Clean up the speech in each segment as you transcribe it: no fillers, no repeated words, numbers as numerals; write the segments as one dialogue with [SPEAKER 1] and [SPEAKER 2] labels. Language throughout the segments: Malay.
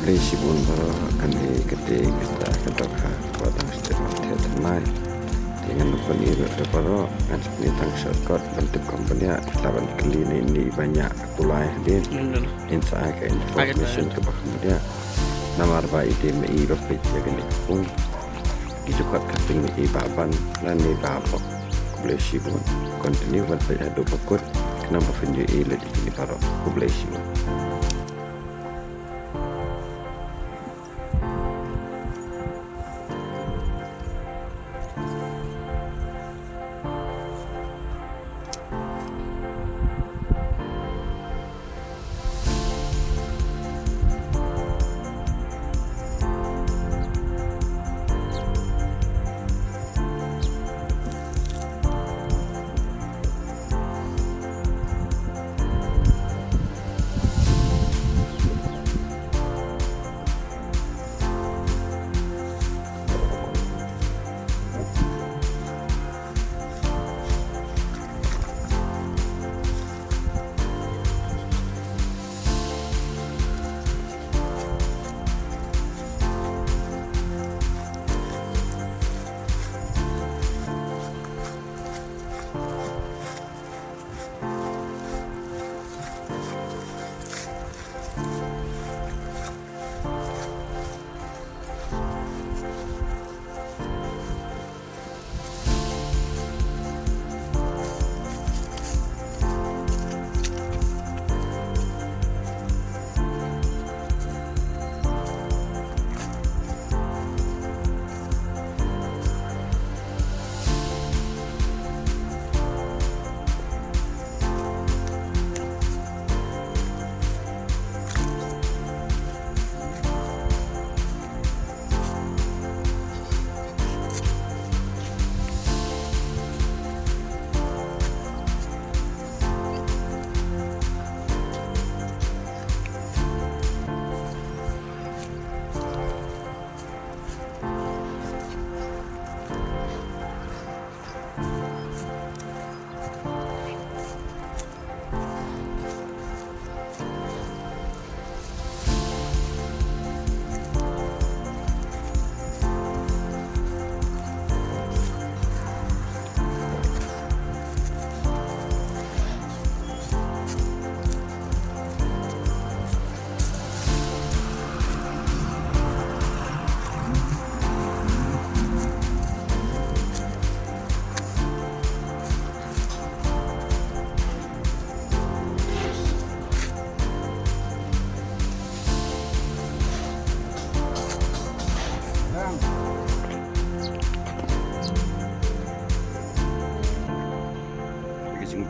[SPEAKER 1] Lesi pun baru akan diketik kita kedokha pada setiap teman dengan peniru baru kan seperti tang shortcut bentuk company lawan kali ini banyak pulai din insight ke information ke kemudian nama arba ide mei bapit jaga ni pun itu kat kaping mei baban dan ni babok Lesi pun continue pada ada pokok kenapa video ini di baru Lesi pun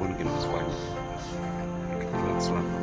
[SPEAKER 1] pun kena sesuai. Selamat.